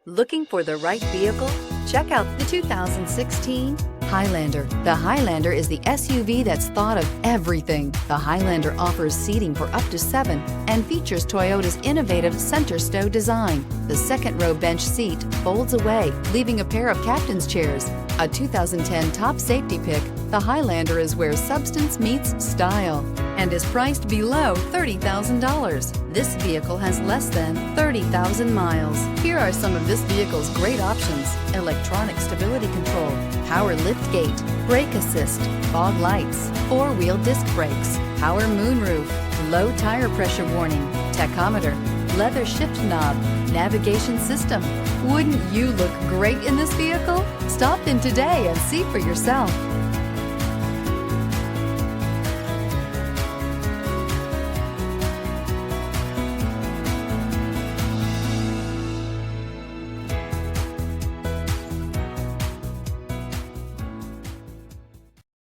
Looking for the right vehicle? Check out the 2016 Highlander. The Highlander is the SUV that's thought of everything. The Highlander offers seating for up to 7 and features Toyota's innovative center stow design. The second row bench seat folds away, leaving a pair of captain's chairs. A 2010 top safety pick, the Highlander is where substance meets style and is priced below $30,000. This vehicle has less than 30,000 miles. Here are some of this vehicle's great options: electronic stability control, power liftgate, brake assist, fog lights, 4-wheel disc brakes, power moonroof, low tire pressure warning, tachometer, leather shift knob, navigation system. Wouldn't you look great in this vehicle? Stop in today and see for yourself.